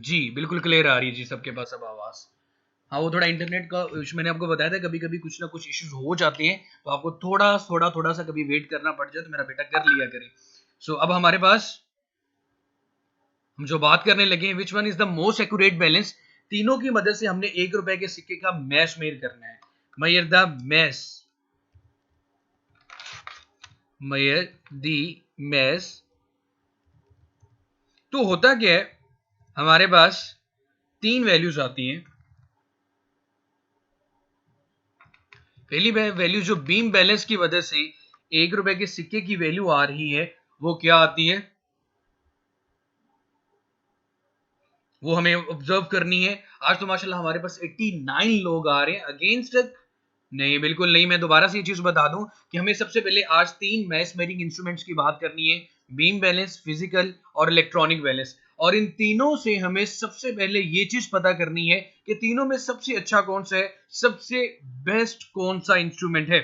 जी बिल्कुल क्लियर आ रही है जी सबके पास अब आवाज। हाँ वो थोड़ा इंटरनेट का मैंने आपको बताया था कभी कभी कुछ ना कुछ इश्यूज हो जाते हैं, तो आपको थोड़ा सा कभी वेट करना पड़ जाए, तो मेरा बेटा कर लिया करे। सो अब हमारे पास हम जो बात करने लगे हैं, which one is the most accurate balance. तीनों की मदद से हमने 1 रुपए के सिक्के का मैश मेयर करना है। Measure the mass, measure the mass. तो होता क्या है, हमारे पास तीन वैल्यूज आती हैं। पहली वैल्यू जो बीम बैलेंस की वजह से 1 रुपए के सिक्के की वैल्यू आ रही है, वो क्या आती है, वो हमें ऑब्जर्व करनी है। आज तो माशाल्लाह हमारे पास 89 लोग आ रहे हैं अगेंस्ट। नहीं बिल्कुल नहीं, मैं दोबारा से ये चीज बता दूं कि हमें सबसे पहले आज तीन मैश मेयरिंग इंस्ट्रूमेंट्स की बात करनी है, बीम बैलेंस, फिजिकल और इलेक्ट्रॉनिक बैलेंस। और इन तीनों से हमें सबसे पहले ये चीज पता करनी है कि तीनों में सबसे अच्छा कौन सा है, सबसे बेस्ट कौन सा इंस्ट्रूमेंट है।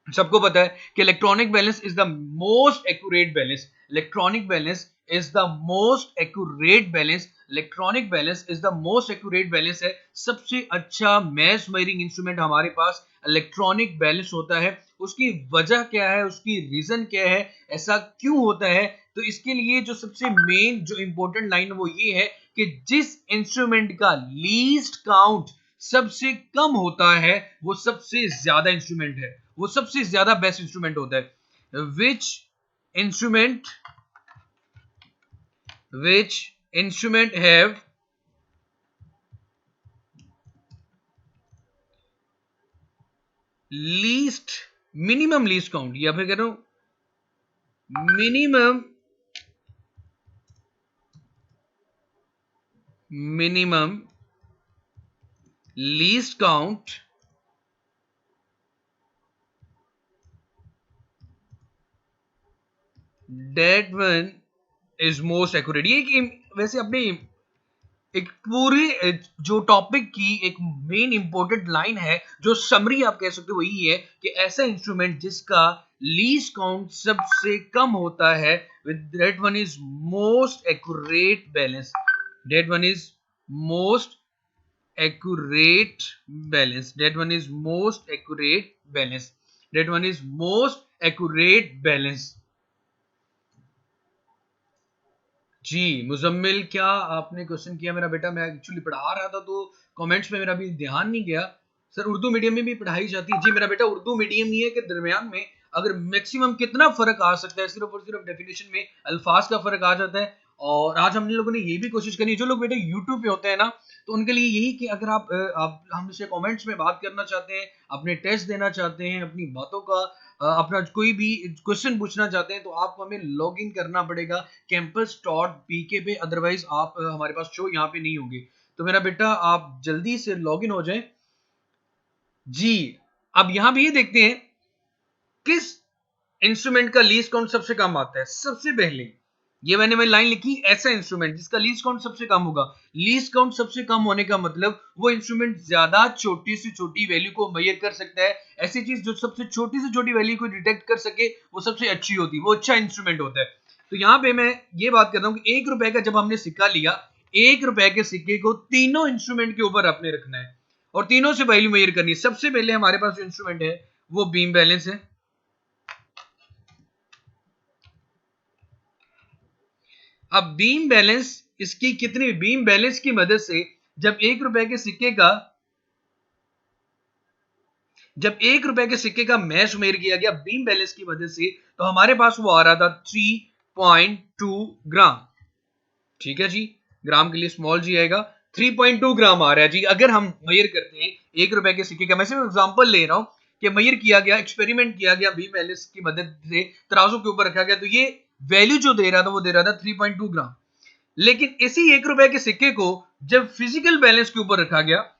सबको पता है कि electronic balance is the most accurate balance. Electronic balance is the most accurate balance. Electronic balance is the most accurate balance है। सबसे अच्छा मैश मेयरिंग इंस्ट्रूमेंट हमारे पास इलेक्ट्रॉनिक बैलेंस होता है। उसकी वजह क्या है, उसकी रीजन क्या है, ऐसा क्यों होता है? तो इसके लिए जो सबसे मेन जो इंपॉर्टेंट लाइन है वो ये है कि जिस इंस्ट्रूमेंट का लीस्ट काउंट सबसे कम होता है वो सबसे ज्यादा इंस्ट्रूमेंट है, वो सबसे ज्यादा बेस्ट इंस्ट्रूमेंट होता है। Instrument which instrument have least minimum least count, या फिर कह रहा हूं minimum least count, that one is most accurate. ये वैसे अपने एक पूरी जो टॉपिक की एक मेन इंपॉर्टेंट लाइन है, जो समरी आप कह सकते हो वही है कि ऐसा इंस्ट्रूमेंट जिसका लीस्ट काउंट सबसे कम होता है, that one is most accurate balance. That one is most accurate balance. That one is most accurate balance. That one is most accurate balance. जी मुजम्मिल, क्या आपने क्वेश्चन किया मेरा बेटा? मैं एक्चुअली पढ़ा रहा था तो कमेंट्स में मेरा भी ध्यान नहीं गया। सर उर्दू मीडियम में भी पढ़ाई जाती है? जी मेरा बेटा उर्दू मीडियम ही है कि दरमियान में अगर मैक्सिमम कितना फर्क आ सकता है, सिर्फ और सिर्फ डेफिनेशन में अल्फाज का फर्क आ जाता है। और आज हमने लोगों ने ये भी कोशिश करी, जो लोग बेटा यूट्यूब पे होते हैं ना, तो उनके लिए यही कि अगर आप हमसे कमेंट्स में बात करना चाहते हैं, अपने टेस्ट देना चाहते हैं, अपनी बातों का अपना कोई भी क्वेश्चन पूछना चाहते हैं, तो आपको हमें लॉग इन करना पड़ेगा campus.pk पे, अदरवाइज आप हमारे पास शो यहाँ पे नहीं होंगे। तो मेरा बेटा आप जल्दी से लॉग इन हो जाएं। जी अब यहां भी ये देखते हैं किस इंस्ट्रूमेंट का लीस्ट काउंट सबसे कम आता है। सबसे पहले ये मैंने लाइन लिखी, ऐसा इंस्ट्रूमेंट जिसका लीस्ट काउंट सबसे कम होगा। लीस्ट काउंट सबसे कम होने का मतलब वो इंस्ट्रूमेंट ज्यादा छोटी से छोटी वैल्यू को मेजर कर सकता है। ऐसी चीज जो सबसे छोटी से छोटी वैल्यू को डिटेक्ट कर सके वो सबसे अच्छी होती है, वो अच्छा इंस्ट्रूमेंट होता है। तो यहां पे मैं ये बात कर रहा हूं कि 1 रुपए का जब हमने सिक्का लिया, 1 रुपए के सिक्के को तीनों इंस्ट्रूमेंट के ऊपर अपने रखना है और तीनों से वैल्यू मेजर करनी है। सबसे पहले हमारे पास जो इंस्ट्रूमेंट है वो बीम बैलेंस है। अब बीम बैलेंस, इसकी कितनी बीम बैलेंस की मदद से जब 1 रुपए के सिक्के का जब 1 रुपए के सिक्के का मैश मेयर किया गया बीम बैलेंस की मदद से, तो हमारे पास वो आ रहा था 3.2 ग्राम। ठीक है जी, ग्राम के लिए स्मॉल जी आएगा, 3.2 ग्राम आ रहा है जी। अगर हम मेयर करते हैं 1 रुपए के सिक्के का, मैं सिर्फ एग्जांपल ले रहा हूं कि मेयर किया गया, एक्सपेरिमेंट किया गया बीम बैलेंस की मदद से, तराजू के ऊपर रखा गया, तो ये वैल्यू जो दे रहा था वो दे रहा था 3.2 ग्राम। लेकिन इसी 1 रुपए के सिक्के को जब फिजिकल बैलेंस के ऊपर रखा गया,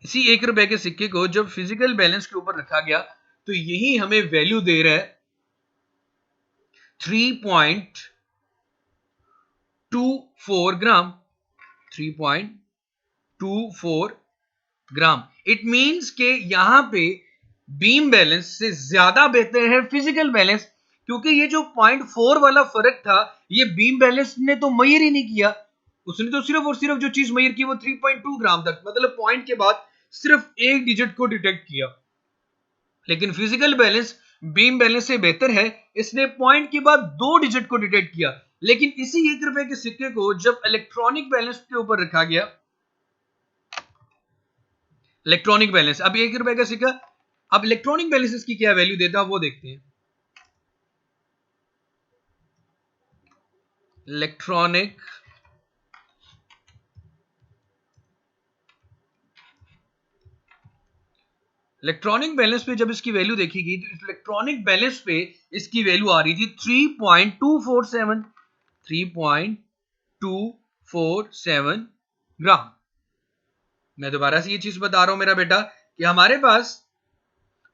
इसी 1 रुपए के सिक्के को जब फिजिकल बैलेंस के ऊपर रखा गया, तो यही हमें वैल्यू दे रहा है 3.24 ग्राम। 3.24 ग्राम। इट मींस के यहां पे बीम बैलेंस से ज्यादा बेहतर है फिजिकल बैलेंस। क्योंकि ये जो 0.4 वाला फर्क था ये बीम बैलेंस ने तो मेजर ही नहीं किया, उसने तो सिर्फ और सिर्फ जो चीज मेजर की वो 3.2 ग्राम तक, मतलब पॉइंट के बाद सिर्फ एक डिजिट को डिटेक्ट किया। लेकिन फिजिकल बैलेंस बीम बैलेंस से बेहतर है, इसने पॉइंट के बाद 2 डिजिट को डिटेक्ट किया। लेकिन इसी 1 रुपए के सिक्के को जब इलेक्ट्रॉनिक बैलेंस के ऊपर रखा गया, इलेक्ट्रॉनिक बैलेंस, अब 1 रुपए का सिक्का, अब इलेक्ट्रॉनिक बैलेंस इसकी क्या वैल्यू देता है वो देखते हैं। इलेक्ट्रॉनिक बैलेंस पे जब इसकी वैल्यू देखी गई तो इलेक्ट्रॉनिक बैलेंस पे इसकी वैल्यू आ रही थी 3.247 ग्राम। मैं दोबारा से ये चीज बता रहा हूं मेरा बेटा कि हमारे पास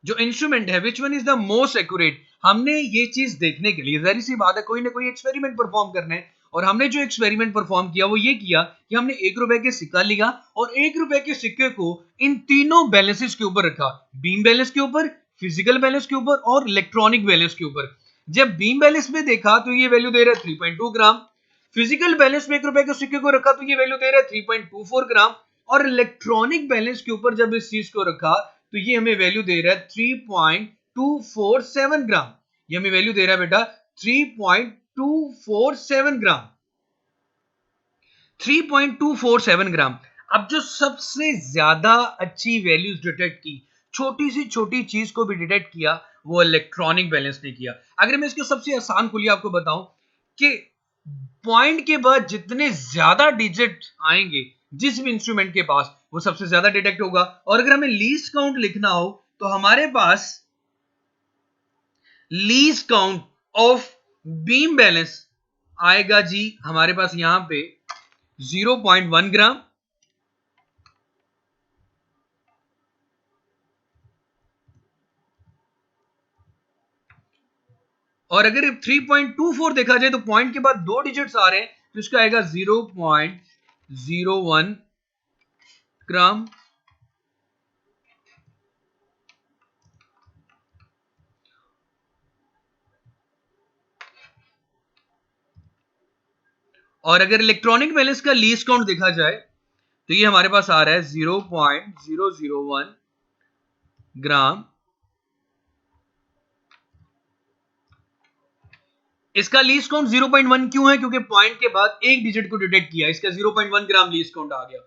जो इंस्ट्रूमेंट है which one is the most accurate, हमने ये चीज देखने के लिए जाहिर सी बात है कोई ना कोई एक्सपेरिमेंट परफॉर्म करना है, और हमने जो एक्सपेरिमेंट परफॉर्म किया वो ये किया कि हमने 1 रुपए के सिक्का लिया और 1 रुपए के सिक्के को इन तीनों बैलेंसेस के ऊपर रखा, बीम बैलेंस के ऊपर, फिजिकल बैलेंस के ऊपर और इलेक्ट्रॉनिक बैलेंस के ऊपर। जब बीम बैलेंस में देखा तो ये वैल्यू दे रहा है 3.2 ग्राम, फिजिकल बैलेंस में 1 रुपए के सिक्के को रखा तो ये वैल्यू दे रहा है 3.24 ग्राम, और इलेक्ट्रॉनिक बैलेंस के ऊपर जब इस चीज को रखा तो ये हमें वैल्यू दे रहा है 3.247 ग्राम। ये हमें वैल्यू दे रहा है बेटा 3.247 ग्राम, 3.247 ग्राम। अब जो सबसे ज्यादा अच्छी वैल्यूज डिटेक्ट की, छोटी सी छोटी चीज को भी डिटेक्ट किया, वो इलेक्ट्रॉनिक बैलेंस ने किया। अगर मैं इसको सबसे आसान खुलिया आपको बताऊं कि पॉइंट के बाद जितने ज्यादा डिजिट आएंगे जिस भी इंस्ट्रूमेंट के पास, वो सबसे ज्यादा डिटेक्ट होगा। और अगर हमें लीस्ट काउंट लिखना हो तो हमारे पास least count of beam balance आएगा जी हमारे पास यहां पे 0.1 ग्राम, और अगर 3.24 देखा जाए तो पॉइंट के बाद 2 डिजिट्स आ रहे हैं तो इसका आएगा 0.01 ग्राम। और अगर इलेक्ट्रॉनिक बैलेंस का लीस्ट काउंट देखा जाए तो ये हमारे पास आ रहा है 0.001 ग्राम। इसका लीस्ट काउंट 0.1 क्यों है? क्योंकि पॉइंट के बाद एक डिजिट को डिटेक्ट किया, इसका 0.1 ग्राम लीस्ट काउंट आ गया।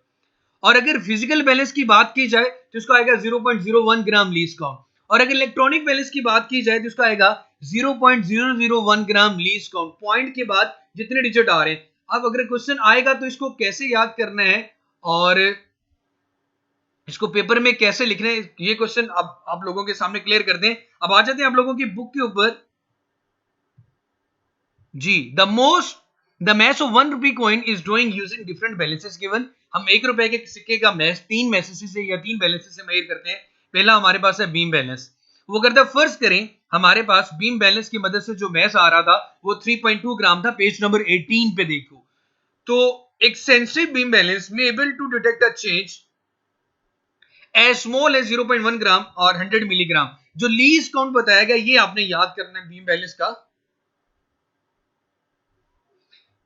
और अगर फिजिकल बैलेंस की बात की जाए तो इसका आएगा 0.01 ग्राम लीस्ट काउंट, और अगर इलेक्ट्रॉनिक बैलेंस की बात की जाए तो इसका आएगा 0.001 ग्राम लीस्ट काउंट, पॉइंट के बाद जितने डिजिट आ रहे हैं। अब अगर क्वेश्चन आएगा तो इसको कैसे याद करना है और इसको पेपर में कैसे लिखना है, ये क्वेश्चन अब आप लोगों के सामने क्लियर कर दें। अब आ जाते हैं आप लोगों की बुक के ऊपर जी। The math of 1 rupee coin is drawing using different balances given. हम 1 रुपए के सिक्के का मैथ 3 मैसेज से या 3 बैलेंसेस से मेजर करते हैं। पहला हमारे पास है बीम बैलेंस, वो करता है फर्स्ट करें हमारे पास बीम बैलेंस की मदद से जो मैथ आ रहा था वो 3.2 ग्राम था, पेज नंबर 18 पे देखो। तो एक सेंसिटिव बीम बैलेंस में able to detect a change as small as 0.1 gram और 100 मिलीग्राम। जो लीस्ट काउंट बताया गया ये आपने याद करना है बीम बैलेंस का।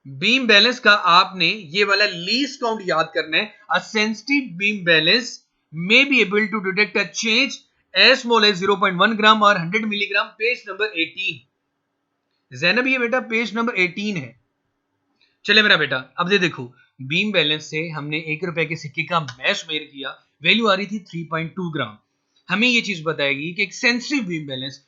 बीम बैलेंस का आपने ये वाला लीस्ट काउंट याद करना है। A sensitive beam balance may be able to detect a change as small as 0.1 gram और 100 मिलीग्राम, पेज नंबर 18। जैनब ये बेटा पेज नंबर 18 है। चले मेरा बेटा अब देखो बीम बैलेंस से हमने 1 रुपए के सिक्के का मैश मेजर किया, वैल्यू आ रही थी 3.2 ग्राम। हमें ये चीज बताएगी कि एक सेंसिटिव बीम बैलेंस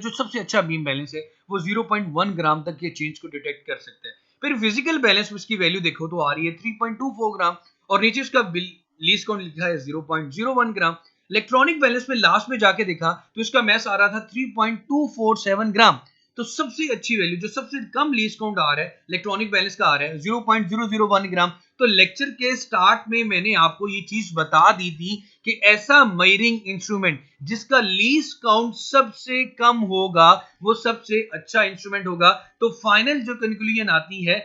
जो सबसे अच्छा बीम बैलेंस है वो 0.1 ग्राम तक के चेंज को डिटेक्ट कर सकता है। फिर फिजिकल बैलेंस उसकी वैल्यू देखो तो आ रही है 3.24 ग्राम और नीचे इसका लीस्ट काउंट लिखा है 0.01 ग्राम। इलेक्ट्रॉनिक बैलेंस में लास्ट में जाके देखा तो इसका मैस आ रहा था 3.247 ग्राम। तो सबसे अच्छी वैल्यू जो सबसे कम लीस्ट काउंट आ रहा है इलेक्ट्रॉनिक बैलेंस का आ रहा है 0.001 ग्राम। तो लेक्चर के स्टार्ट में मैंने आपको ये चीज बता दी थी कि ऐसा मेजरिंग इंस्ट्रूमेंट जिसका लीस्ट काउंट सबसे कम होगा वो सबसे अच्छा इंस्ट्रूमेंट होगा। तो फाइनल जो कंक्लूजन आती है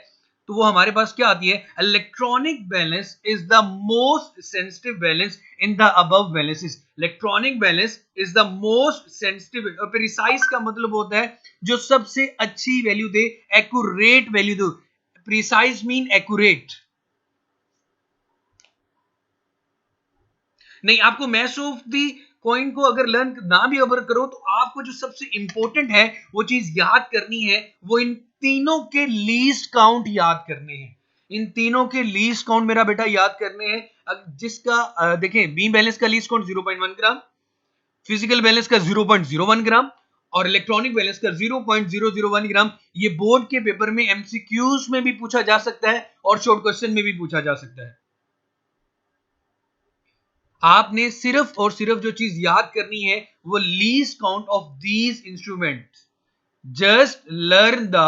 तो वो हमारे पास क्या आती है, electronic balance is the most sensitive balance in the above balances. Electronic balance is the most sensitive, और प्रिसाइज का मतलब होता है जो सबसे अच्छी वैल्यू दे, एक्यूरेट वैल्यू दो। Precise mean accurate. नहीं, आपको मैथ्स ऑफ दी कॉइन को अगर लर्न ना भी अगर करो तो आपको जो सबसे इंपॉर्टेंट है वो चीज याद करनी है, वो इन तीनों के लीस्ट काउंट याद करने हैं। इन तीनों के लीस्ट काउंट मेरा बेटा याद करने हैं। जिसका देखें, बीम बैलेंस का लीस्ट काउंट 0.1 ग्राम, फिजिकल बैलेंस का 0.01 ग्राम और इलेक्ट्रॉनिक बैलेंस का 0.001 ग्राम। ये बोर्ड के पेपर में एमसीक्यूज में भी पूछा जा सकता है और शॉर्ट क्वेश्चन में भी पूछा जा सकता है। आपने सिर्फ और सिर्फ जो चीज याद करनी है वो least count of these instrument. Just learn the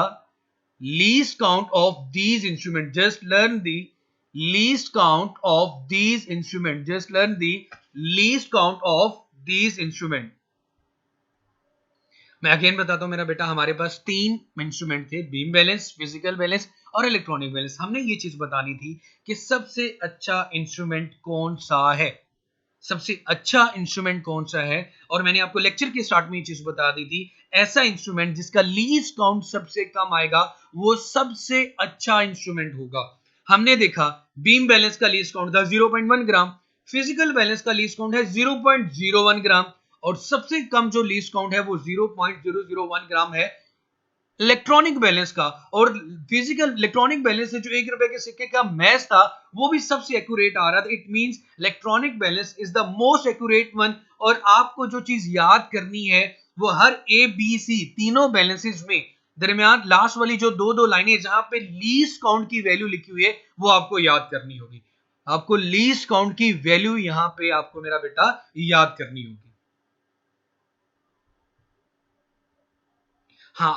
least count of these instrument, just learn the least count of these instrument, just learn the least count of these instrument. मैं अगेन बताता हूं मेरा बेटा, हमारे पास 3 इंस्ट्रूमेंट थे, beam balance, physical balance और electronic balance. हमने ये चीज बतानी थी कि सबसे अच्छा इंस्ट्रूमेंट कौन सा है, सबसे अच्छा इंस्ट्रूमेंट कौन सा है। और मैंने आपको लेक्चर के स्टार्ट में ये चीज बता दी थी, ऐसा इंस्ट्रूमेंट जिसका लीस्ट काउंट सबसे कम आएगा वो सबसे अच्छा इंस्ट्रूमेंट होगा। हमने देखा बीम बैलेंस का लीस्ट काउंट था 0.1 ग्राम, फिजिकल बैलेंस का लीस्ट काउंट है 0.01 ग्राम और सबसे कम जो लीस्ट काउंट है वो 0.001 ग्राम है इलेक्ट्रॉनिक बैलेंस का। और फिजिकल इलेक्ट्रॉनिक बैलेंस से जो 1 रुपए के सिक्के का मैच था वो भी सबसे एक्यूरेट आ रहा था। It means electronic balance is the most accurate one. और आपको जो चीज याद करनी है वो हर ए बी सी तीनों बैलेंसेस में दरमियान लास्ट वाली जो दो लाइनें जहां पे लीस्ट काउंट की वैल्यू लिखी हुई है वो आपको याद करनी होगी। आपको लीस्ट काउंट की वैल्यू यहां पे आपको मेरा बेटा याद करनी होगी। हाँ,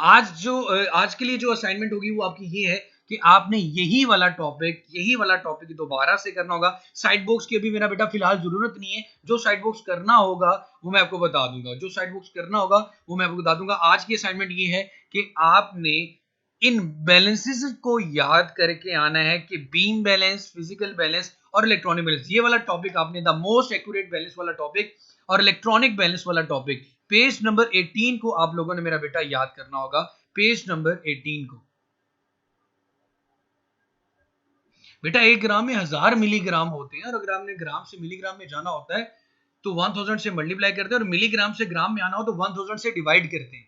आज के लिए जो असाइनमेंट होगी वो आपकी ये है कि आपने यही वाला टॉपिक दोबारा से करना होगा। साइड बॉक्स की अभी मेरा बेटा फिलहाल जरूरत नहीं है, जो साइड बॉक्स करना होगा वो मैं आपको बता दूंगा, जो साइड बॉक्स करना होगा वो मैं आपको बता दूंगा। आज की असाइनमेंट ये है कि आपने इन बैलेंसेस को याद करके आना है कि बीम बैलेंस, फिजिकल बैलेंस और इलेक्ट्रॉनिक बैलेंस, ये वाला टॉपिक आपने द मोस्ट एक्यूरेट बैलेंस वाला टॉपिक और इलेक्ट्रॉनिक बैलेंस वाला टॉपिक पेज नंबर 18 को आप लोगों ने मेरा बेटा याद करना होगा। पेज नंबर 18 को बेटा 1 ग्राम में 1000 मिलीग्राम होते हैं और अगर आपने ग्राम से मिलीग्राम में जाना होता है तो 1000 से मल्टीप्लाई करते हैं और मिलीग्राम से ग्राम में आना हो तो 1000 से डिवाइड करते हैं।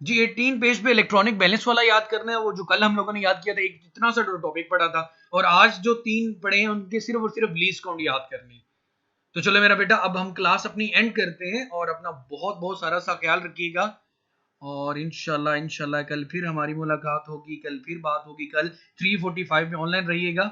जी 18 पेज पे इलेक्ट्रॉनिक बैलेंस वाला याद करना है, वो जो कल हम लोगों ने याद किया था, एक इतना सा टॉपिक पढ़ा था। और आज जो 3 पढ़े हैं उनके सिर्फ और सिर्फ लीस्ट काउंट याद करनी है। तो चलो मेरा बेटा, अब हम क्लास अपनी एंड करते हैं और अपना बहुत बहुत सारा सा ख्याल रखिएगा। और इंशाल्लाह कल फिर हमारी मुलाकात होगी, कल फिर बात होगी। कल 3:45 में ऑनलाइन रहिएगा।